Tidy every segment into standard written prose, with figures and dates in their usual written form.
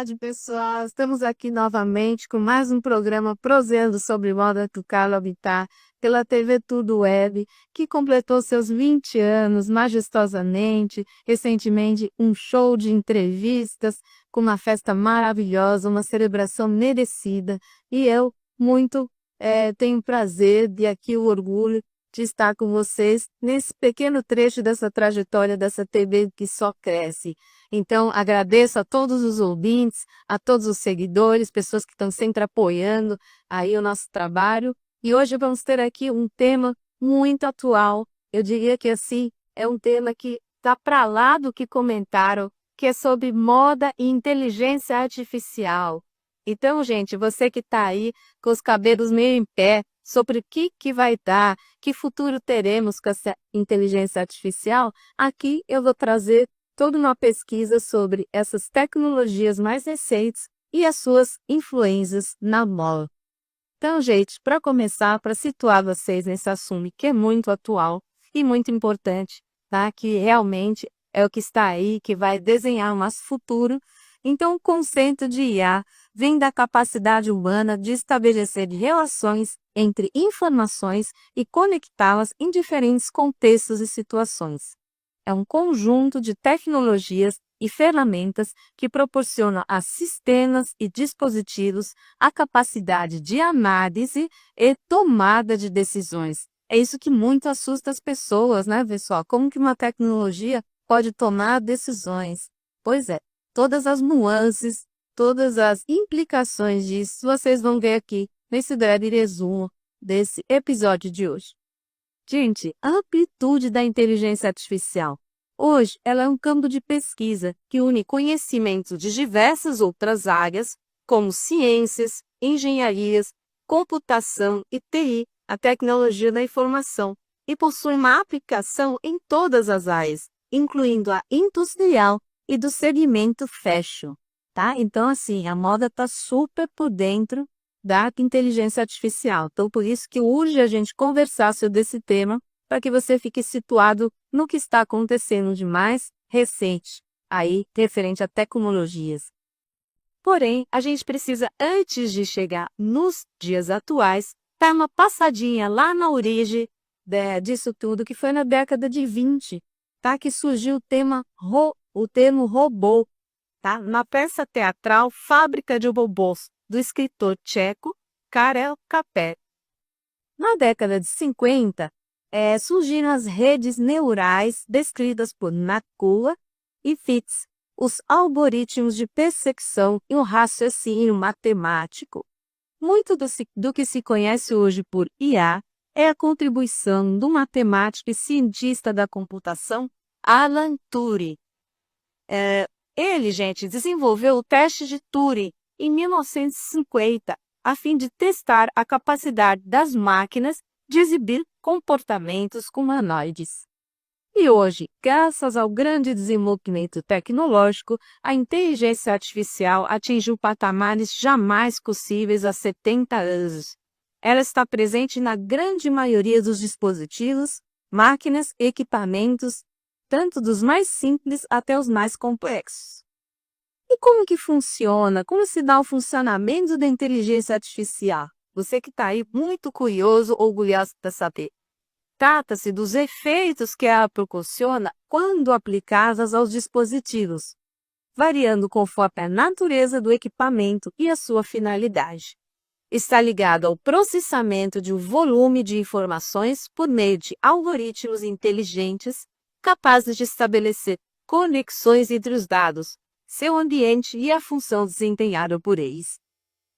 tarde, pessoal. Estamos aqui novamente com mais um programa Proseando sobre Moda Tucano Habitat pela TV Tudo Web, que completou seus 20 anos majestosamente. Recentemente, um show de entrevistas com uma festa maravilhosa, uma celebração merecida. E eu tenho prazer e aqui o orgulho de estar com vocês nesse pequeno trecho dessa trajetória dessa TV que só cresce. Então, agradeço a todos os ouvintes, a todos os seguidores, pessoas que estão sempre apoiando aí o nosso trabalho. E hoje vamos ter aqui um tema muito atual. Eu diria que assim, é um tema que está para lá do que comentaram, que é sobre moda e inteligência artificial. Então, gente, você que está aí com os cabelos meio em pé, sobre o que vai dar, que futuro teremos com essa inteligência artificial, aqui eu vou trazer toda uma pesquisa sobre essas tecnologias mais recentes e as suas influências na moda. Então, gente, para começar, para situar vocês nesse assunto que é muito atual e muito importante, tá? Que realmente é o que está aí, que vai desenhar o nosso futuro. Então, o conceito de IA vem da capacidade humana de estabelecer relações entre informações e conectá-las em diferentes contextos e situações. É um conjunto de tecnologias e ferramentas que proporcionam a sistemas e dispositivos a capacidade de análise e tomada de decisões. É isso que muito assusta as pessoas, né, pessoal? Como que uma tecnologia pode tomar decisões? Pois é, todas as nuances, todas as implicações disso, vocês vão ver aqui nesse breve resumo desse episódio de hoje. Gente, a amplitude da inteligência artificial. Hoje, ela é um campo de pesquisa que une conhecimentos de diversas outras áreas, como ciências, engenharias, computação e TI, a tecnologia da informação, e possui uma aplicação em todas as áreas, incluindo a industrial e do segmento fashion, tá? Então, assim, a moda está super por dentro da inteligência artificial. Então, por isso que urge a gente conversar sobre esse tema, para que você fique situado no que está acontecendo de mais recente, aí, referente a tecnologias. Porém, a gente precisa, antes de chegar nos dias atuais, dar uma passadinha lá na origem disso tudo, que foi na década de 20, tá? Que surgiu o termo robô, tá? Na peça teatral Fábrica de Robôs, do escritor tcheco Karel Capek. Na década de 50, surgiram as redes neurais descritas por Nakula e Fitts, os algoritmos de percepção e o raciocínio matemático. Muito do que se conhece hoje por IA é a contribuição do matemático e cientista da computação Alan Turing. Ele, gente, desenvolveu o teste de Turing em 1950, a fim de testar a capacidade das máquinas de exibir comportamentos humanoides. E hoje, graças ao grande desenvolvimento tecnológico, a inteligência artificial atingiu patamares jamais possíveis há 70 anos. Ela está presente na grande maioria dos dispositivos, máquinas e equipamentos, tanto dos mais simples até os mais complexos. E como que funciona? Como se dá o funcionamento da inteligência artificial? Você que está aí muito curioso, orgulhoso para saber. Trata-se dos efeitos que ela proporciona quando aplicadas aos dispositivos, variando conforme a natureza do equipamento e a sua finalidade. Está ligado ao processamento de um volume de informações por meio de algoritmos inteligentes capazes de estabelecer conexões entre os dados, seu ambiente e a função desempenhada por eles.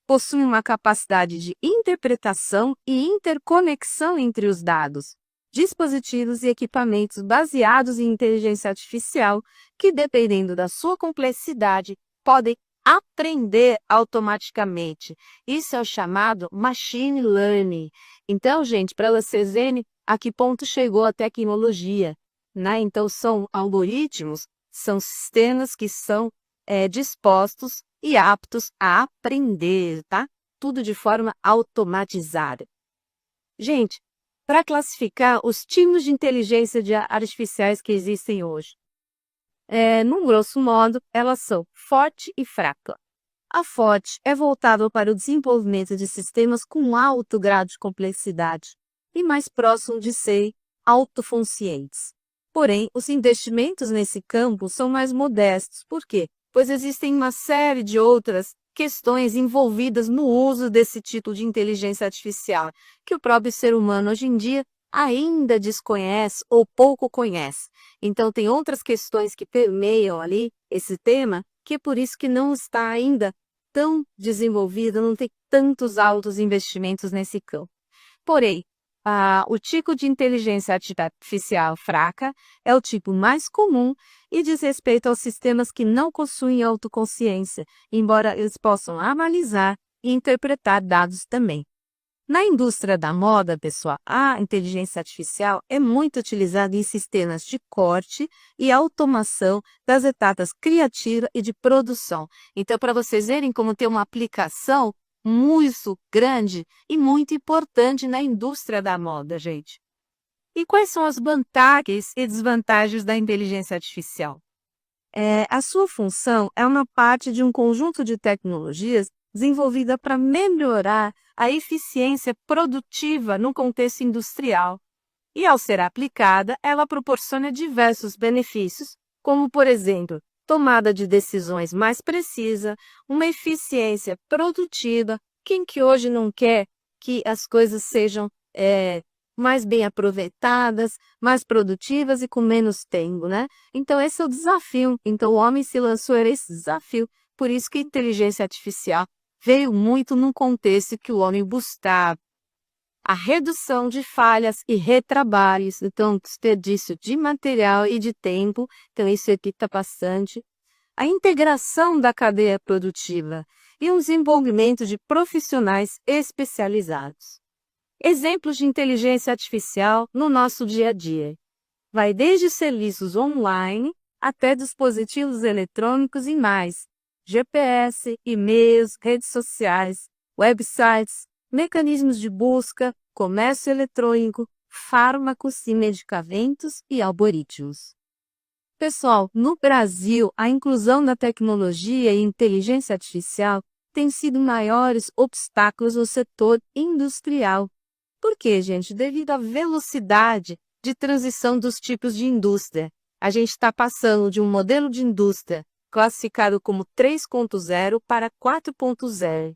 Possui uma capacidade de interpretação e interconexão entre os dados, dispositivos e equipamentos baseados em inteligência artificial que, dependendo da sua complexidade, podem aprender automaticamente. Isso é o chamado machine learning. Então, gente, para vocês verem a que ponto chegou a tecnologia, né? Então, são algoritmos, são sistemas que são dispostos e aptos a aprender, tá? Tudo de forma automatizada. Gente, para classificar os tipos de inteligência artificiais que existem hoje, num grosso modo, elas são forte e fraca. A Ford é voltada para o desenvolvimento de sistemas com alto grau de complexidade e mais próximo de ser autoconscientes. Porém, os investimentos nesse campo são mais modestos. Por quê? Pois existem uma série de outras questões envolvidas no uso desse tipo de inteligência artificial, que o próprio ser humano hoje em dia ainda desconhece ou pouco conhece. Então, tem outras questões que permeiam ali esse tema, que é por isso que não está ainda tão desenvolvido, não tem tantos altos investimentos nesse campo. Porém, o tipo de inteligência artificial fraca é o tipo mais comum e diz respeito aos sistemas que não possuem autoconsciência, embora eles possam analisar e interpretar dados também. Na indústria da moda, pessoal, a inteligência artificial é muito utilizada em sistemas de corte e automação das etapas criativa e de produção. Então, para vocês verem como tem uma aplicação muito grande e muito importante na indústria da moda, gente. E quais são as vantagens e desvantagens da inteligência artificial? A sua função é uma parte de um conjunto de tecnologias desenvolvida para melhorar a eficiência produtiva no contexto industrial. E, ao ser aplicada, ela proporciona diversos benefícios, como, por exemplo, tomada de decisões mais precisa, uma eficiência produtiva. Quem que hoje não quer que as coisas sejam mais bem aproveitadas, mais produtivas e com menos tempo, né? Então, esse é o desafio. Então, o homem se lançou a esse desafio. Por isso que a inteligência artificial veio muito num contexto que o homem buscava a redução de falhas e retrabalhos, então, desperdício de material e de tempo, então isso evita bastante. A integração da cadeia produtiva e um desenvolvimento de profissionais especializados. Exemplos de inteligência artificial no nosso dia a dia. Vai desde serviços online até dispositivos eletrônicos e mais. GPS, e-mails, redes sociais, websites, mecanismos de busca, comércio eletrônico, fármacos e medicamentos e algoritmos. Pessoal, no Brasil, a inclusão da tecnologia e inteligência artificial tem sido maiores obstáculos no setor industrial. Por quê, gente? Devido à velocidade de transição dos tipos de indústria. A gente está passando de um modelo de indústria classificado como 3.0 para 4.0.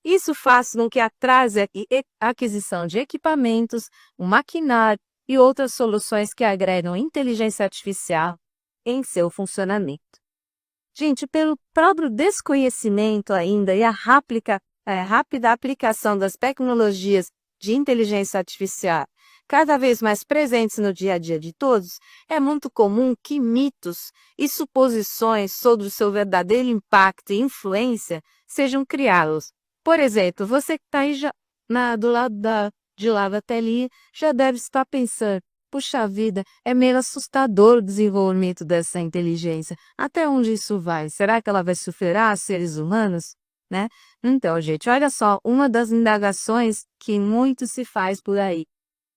Isso faz com que atrase a aquisição de equipamentos, o maquinário e outras soluções que agregam inteligência artificial em seu funcionamento. Gente, pelo próprio desconhecimento ainda e a rápida aplicação das tecnologias de inteligência artificial cada vez mais presentes no dia a dia de todos, é muito comum que mitos e suposições sobre o seu verdadeiro impacto e influência sejam criados. Por exemplo, você que está aí do lado de lá da telinha já deve estar pensando, puxa vida, é meio assustador o desenvolvimento dessa inteligência. Até onde isso vai? Será que ela vai superar seres humanos? Né? Então, gente, olha só, uma das indagações que muito se faz por aí.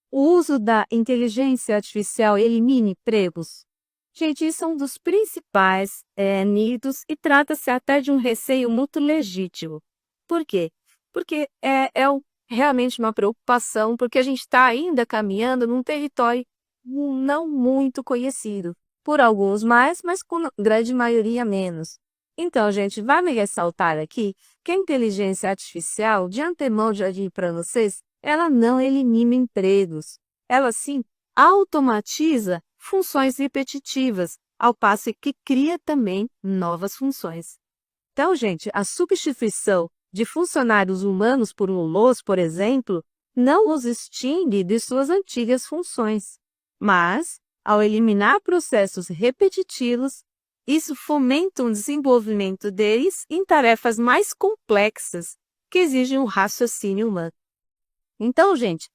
O uso da inteligência artificial elimina empregos? Gente, isso é um dos principais mitos e trata-se até de um receio muito legítimo. Por quê? Porque realmente uma preocupação, porque a gente está ainda caminhando num território não muito conhecido. Por alguns mais, mas com grande maioria menos. Então, gente, vai me ressaltar aqui que a inteligência artificial, de antemão já digo para vocês, ela não elimina empregos. Ela, sim, automatiza funções repetitivas, ao passo que cria também novas funções. Então, gente, a substituição de funcionários humanos por robôs, por exemplo, não os extingue de suas antigas funções. Mas, ao eliminar processos repetitivos, isso fomenta um desenvolvimento deles em tarefas mais complexas que exigem um raciocínio humano. Então, gente,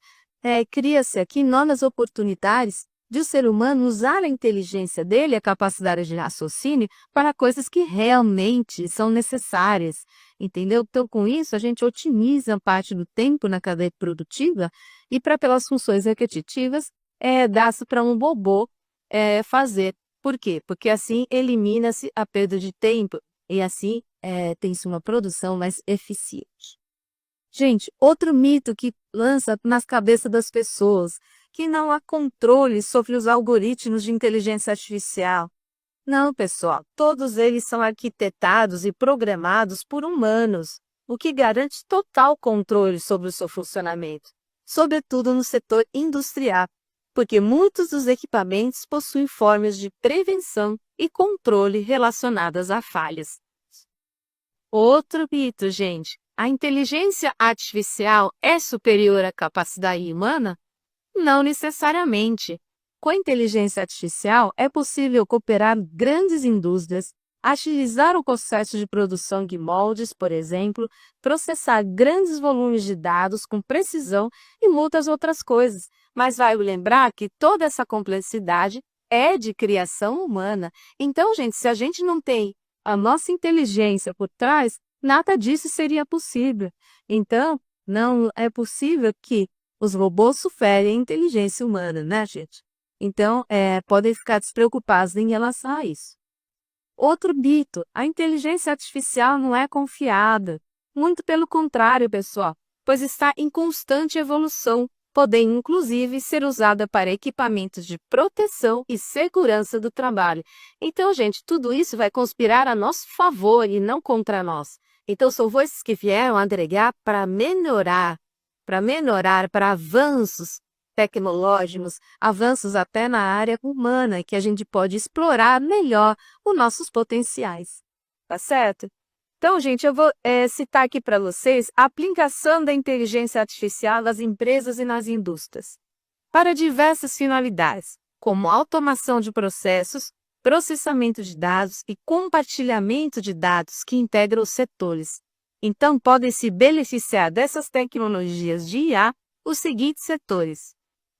cria-se aqui novas oportunidades de o ser humano usar a inteligência dele, a capacidade de raciocínio, para coisas que realmente são necessárias, entendeu? Então, com isso, a gente otimiza parte do tempo na cadeia produtiva e pelas funções repetitivas, dá-se para um robô fazer. Por quê? Porque assim elimina-se a perda de tempo e assim tem-se uma produção mais eficiente. Gente, outro mito que lança nas cabeças das pessoas, que não há controle sobre os algoritmos de inteligência artificial. Não, pessoal, todos eles são arquitetados e programados por humanos, o que garante total controle sobre o seu funcionamento, sobretudo no setor industrial, porque muitos dos equipamentos possuem formas de prevenção e controle relacionadas a falhas. Outro mito, gente. A inteligência artificial é superior à capacidade humana? Não necessariamente. Com a inteligência artificial, é possível cooperar grandes indústrias, agilizar o processo de produção de moldes, por exemplo, processar grandes volumes de dados com precisão e muitas outras coisas. Mas vai lembrar que toda essa complexidade é de criação humana. Então, gente, se a gente não tem a nossa inteligência por trás, nada disso seria possível. Então, não é possível que os robôs superem a inteligência humana, né, gente? Então, podem ficar despreocupados em relação a isso. Outro mito, a inteligência artificial não é confiável. Muito pelo contrário, pessoal, pois está em constante evolução, podendo inclusive ser usada para equipamentos de proteção e segurança do trabalho. Então, gente, tudo isso vai conspirar a nosso favor e não contra nós. Então, são voces que vieram agregar para melhorar, para avanços tecnológicos, avanços até na área humana, que a gente pode explorar melhor os nossos potenciais. Tá certo? Então, gente, eu vou citar aqui para vocês a aplicação da inteligência artificial nas empresas e nas indústrias, para diversas finalidades, como automação de processos, processamento de dados e compartilhamento de dados que integram os setores. Então, podem se beneficiar dessas tecnologias de IA os seguintes setores.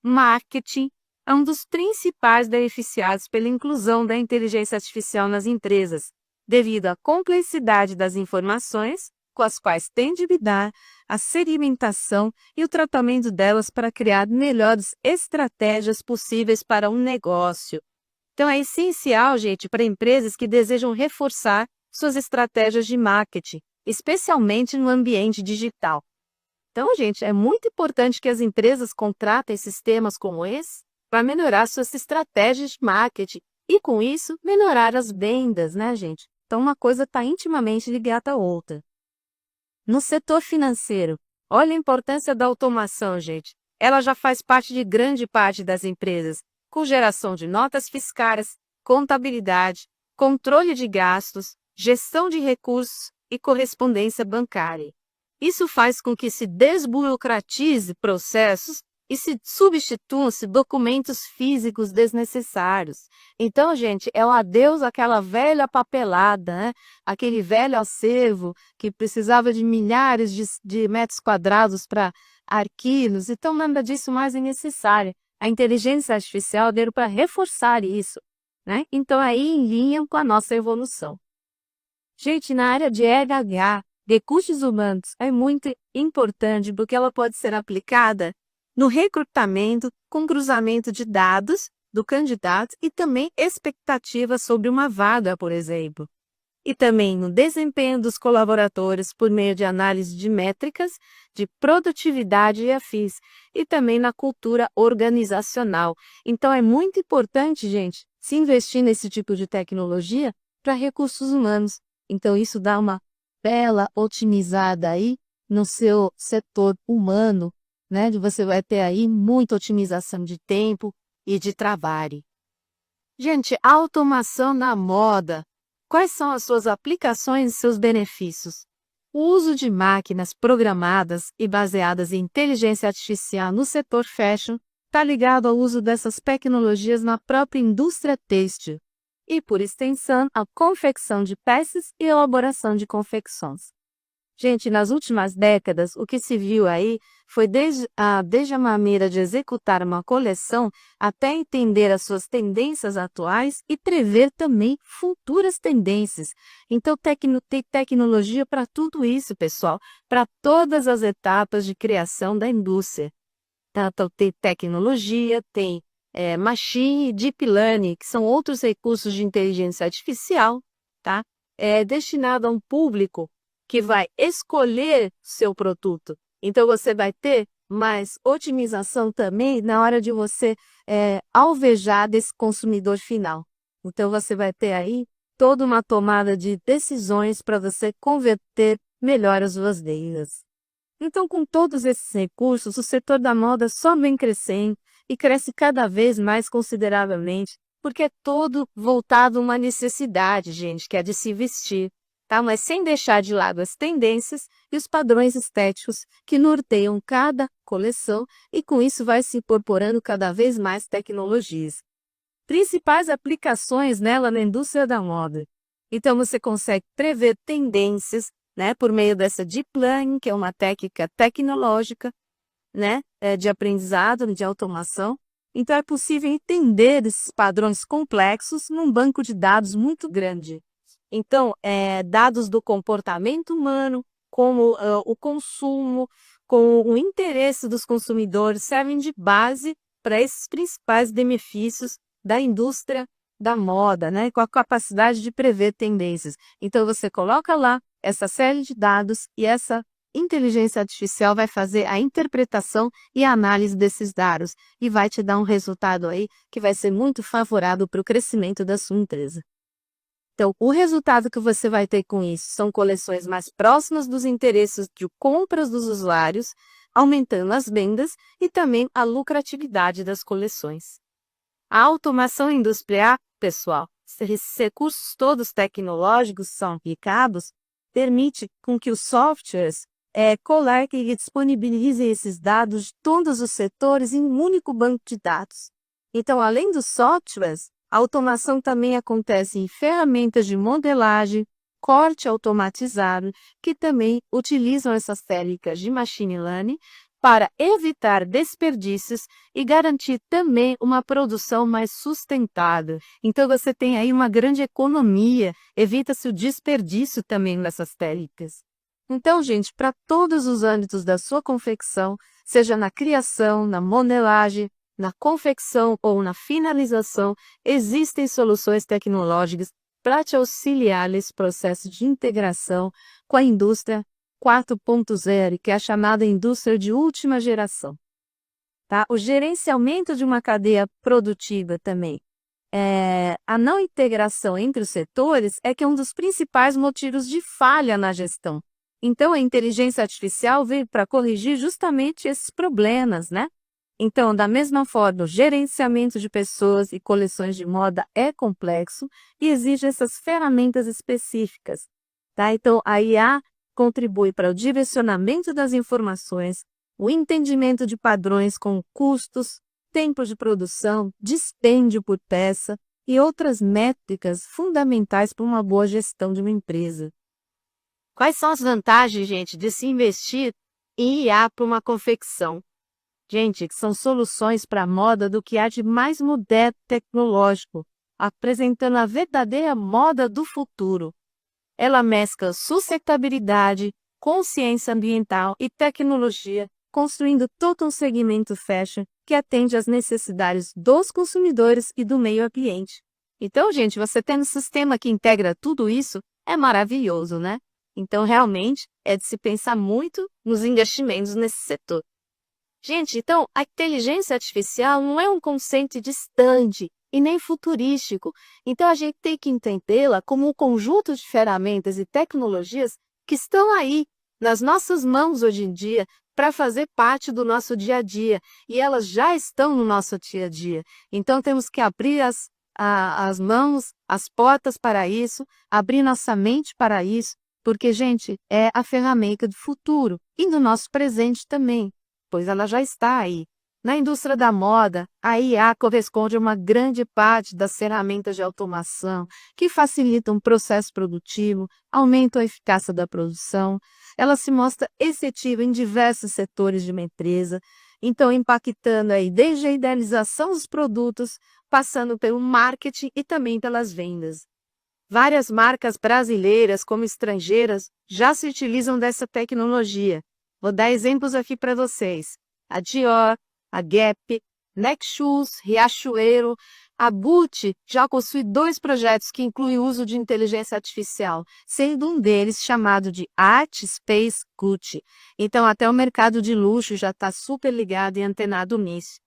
Marketing é um dos principais beneficiados pela inclusão da inteligência artificial nas empresas, devido à complexidade das informações com as quais tem de lidar, a segmentação e o tratamento delas para criar melhores estratégias possíveis para um negócio. Então, é essencial, gente, para empresas que desejam reforçar suas estratégias de marketing, especialmente no ambiente digital. Então, gente, é muito importante que as empresas contratem sistemas como esse para melhorar suas estratégias de marketing e, com isso, melhorar as vendas, né, gente? Então, uma coisa está intimamente ligada à outra. No setor financeiro, olha a importância da automação, gente. Ela já faz parte de grande parte das empresas, com geração de notas fiscais, contabilidade, controle de gastos, gestão de recursos e correspondência bancária. Isso faz com que se desburocratize processos e se substituam-se documentos físicos desnecessários. Então, gente, é o adeus àquela velha papelada, né? Aquele velho acervo que precisava de milhares de metros quadrados para arquivos. Então, nada disso mais é necessário. A inteligência artificial veio para reforçar isso, né? Então, aí em linha com a nossa evolução. Gente, na área de RH, recursos humanos, é muito importante porque ela pode ser aplicada no recrutamento com cruzamento de dados do candidato e também expectativas sobre uma vaga, por exemplo. E também no desempenho dos colaboradores por meio de análise de métricas, de produtividade e afins, e também na cultura organizacional. Então, é muito importante, gente, se investir nesse tipo de tecnologia para recursos humanos. Então, isso dá uma bela otimizada aí no seu setor humano, né? Você vai ter aí muita otimização de tempo e de trabalho. Gente, automação na moda. Quais são as suas aplicações e seus benefícios? O uso de máquinas programadas e baseadas em inteligência artificial no setor fashion está ligado ao uso dessas tecnologias na própria indústria têxtil e, por extensão, a confecção de peças e elaboração de confecções. Gente, nas últimas décadas, o que se viu aí foi desde a maneira de executar uma coleção até entender as suas tendências atuais e prever também futuras tendências. Então, tem tecnologia para tudo isso, pessoal, para todas as etapas de criação da indústria. Então, tem tecnologia, tem machine e deep learning, que são outros recursos de inteligência artificial, tá? destinado a um público que vai escolher seu produto. Então, você vai ter mais otimização também na hora de você alvejar desse consumidor final. Então, você vai ter aí toda uma tomada de decisões para você converter melhor as suas vendas. Então, com todos esses recursos, o setor da moda só vem crescendo e cresce cada vez mais consideravelmente, porque é todo voltado a uma necessidade, gente, que é de se vestir, tá? Mas sem deixar de lado as tendências e os padrões estéticos que norteiam cada coleção, e com isso vai se incorporando cada vez mais tecnologias. Principais aplicações nela na indústria da moda. Então, você consegue prever tendências, né, por meio dessa Deep Learning, que é uma técnica tecnológica, né, de aprendizado, de automação. Então, é possível entender esses padrões complexos num banco de dados muito grande. Então, dados do comportamento humano, como o consumo, com o interesse dos consumidores, servem de base para esses principais benefícios da indústria da moda, né, com a capacidade de prever tendências. Então, você coloca lá essa série de dados e essa inteligência artificial vai fazer a interpretação e a análise desses dados e vai te dar um resultado aí que vai ser muito favorável para o crescimento da sua empresa. Então, o resultado que você vai ter com isso são coleções mais próximas dos interesses de compras dos usuários, aumentando as vendas e também a lucratividade das coleções. A automação industrial, pessoal, esses recursos todos tecnológicos são aplicados, permite com que os softwares coletem e disponibilizem esses dados de todos os setores em um único banco de dados. Então, além dos softwares, a automação também acontece em ferramentas de modelagem, corte automatizado, que também utilizam essas técnicas de machine learning para evitar desperdícios e garantir também uma produção mais sustentável. Então, você tem aí uma grande economia, evita-se o desperdício também nessas técnicas. Então, gente, para todos os âmbitos da sua confecção, seja na criação, na modelagem, na confecção ou na finalização, existem soluções tecnológicas para te auxiliar nesse processo de integração com a indústria 4.0, que é a chamada indústria de última geração. Tá? O gerenciamento de uma cadeia produtiva também. A não integração entre os setores é que é um dos principais motivos de falha na gestão. Então, a inteligência artificial veio para corrigir justamente esses problemas, né? Então, da mesma forma, o gerenciamento de pessoas e coleções de moda é complexo e exige essas ferramentas específicas, tá? Então, a IA contribui para o direcionamento das informações, o entendimento de padrões com custos, tempo de produção, dispêndio por peça e outras métricas fundamentais para uma boa gestão de uma empresa. Quais são as vantagens, gente, de se investir em IA para uma confecção? Gente, que são soluções para a moda do que há de mais moderno tecnológico, apresentando a verdadeira moda do futuro. Ela mescla sustentabilidade, consciência ambiental e tecnologia, construindo todo um segmento fashion que atende às necessidades dos consumidores e do meio ambiente. Então, gente, você tendo um sistema que integra tudo isso, é maravilhoso, né? Então, realmente, é de se pensar muito nos investimentos nesse setor. Gente, então, a inteligência artificial não é um conceito distante e nem futurístico. Então, a gente tem que entendê-la como um conjunto de ferramentas e tecnologias que estão aí, nas nossas mãos hoje em dia, para fazer parte do nosso dia a dia. E elas já estão no nosso dia a dia. Então, temos que abrir as mãos, as portas para isso, abrir nossa mente para isso, porque, gente, é a ferramenta do futuro e do nosso presente também, pois ela já está aí. Na indústria da moda, a IA corresponde a uma grande parte das ferramentas de automação que facilitam o processo produtivo, aumentam a eficácia da produção. Ela se mostra efetiva em diversos setores de uma empresa, então impactando aí desde a idealização dos produtos, passando pelo marketing e também pelas vendas. Várias marcas brasileiras como estrangeiras já se utilizam dessa tecnologia. Vou dar exemplos aqui para vocês. A Dior, a Gap, Netshoes, Riachuelo, A Boot já possui 2 projetos que incluem o uso de inteligência artificial, sendo um deles chamado de Art Space Gucci. Então, até o mercado de luxo já está super ligado e antenado nisso.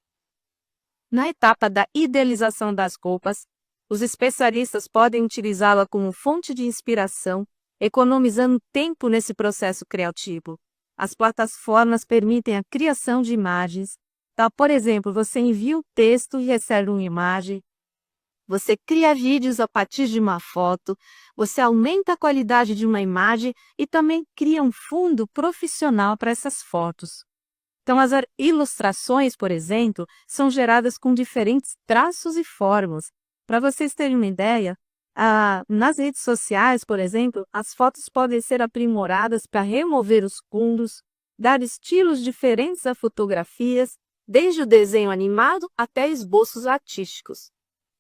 Na etapa da idealização das roupas, os especialistas podem utilizá-la como fonte de inspiração, economizando tempo nesse processo criativo. As plataformas permitem a criação de imagens. Então, por exemplo, você envia o texto e recebe uma imagem. Você cria vídeos a partir de uma foto. Você aumenta a qualidade de uma imagem e também cria um fundo profissional para essas fotos. Então, as ilustrações, por exemplo, são geradas com diferentes traços e formas. Para vocês terem uma ideia, nas redes sociais, por exemplo, as fotos podem ser aprimoradas para remover os fundos, dar estilos diferentes a fotografias, desde o desenho animado até esboços artísticos.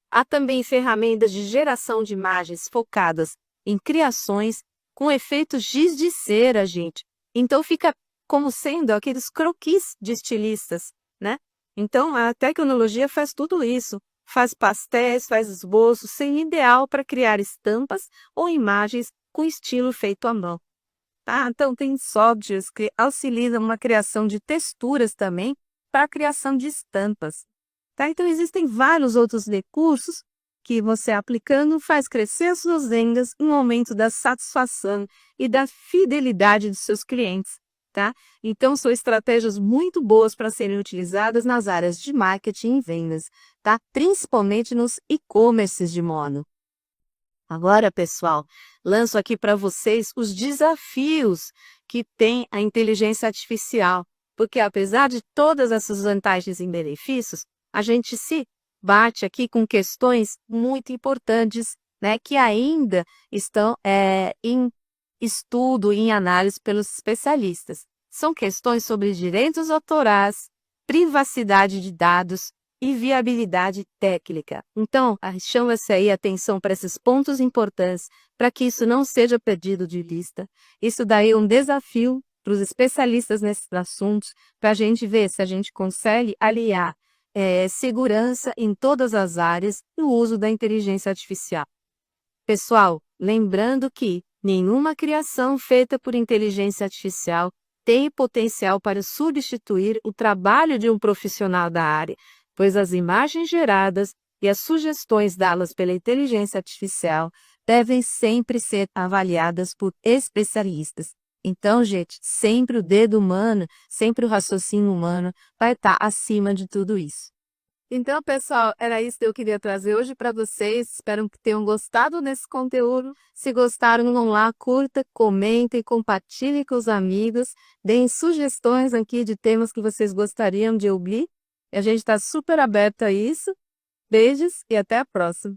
Há também ferramentas de geração de imagens focadas em criações com efeitos giz de cera, gente. Então, fica como sendo aqueles croquis de estilistas, né? Então, a tecnologia faz tudo isso. Faz pastéis, faz esboços, sendo ideal para criar estampas ou imagens com estilo feito à mão. Tá? Então, tem softwares que auxiliam na criação de texturas também para a criação de estampas. Tá? Então, existem vários outros recursos que você aplicando faz crescer as suas vendas em um aumento da satisfação e da fidelidade dos seus clientes. Tá? Então, são estratégias muito boas para serem utilizadas nas áreas de marketing e vendas, tá? Principalmente nos e-commerces de mono. Agora, pessoal, lanço aqui para vocês os desafios que tem a inteligência artificial, porque apesar de todas essas vantagens e benefícios, a gente se bate aqui com questões muito importantes, né, que ainda estão em estudo e em análise pelos especialistas. São questões sobre direitos autorais, privacidade de dados e viabilidade técnica. Então, chama-se aí atenção para esses pontos importantes, para que isso não seja perdido de vista. Isso daí é um desafio para os especialistas nesses assuntos, para a gente ver se a gente consegue aliar segurança em todas as áreas no uso da inteligência artificial. Pessoal, lembrando que nenhuma criação feita por inteligência artificial tem potencial para substituir o trabalho de um profissional da área, pois as imagens geradas e as sugestões dadas pela inteligência artificial devem sempre ser avaliadas por especialistas. Então, gente, sempre o dedo humano, sempre o raciocínio humano vai estar acima de tudo isso. Então, pessoal, era isso que eu queria trazer hoje para vocês. Espero que tenham gostado desse conteúdo. Se gostaram, vão lá, curta, comentem, compartilhem com os amigos. Deem sugestões aqui de temas que vocês gostariam de ouvir. A gente está super aberto a isso. Beijos e até a próxima.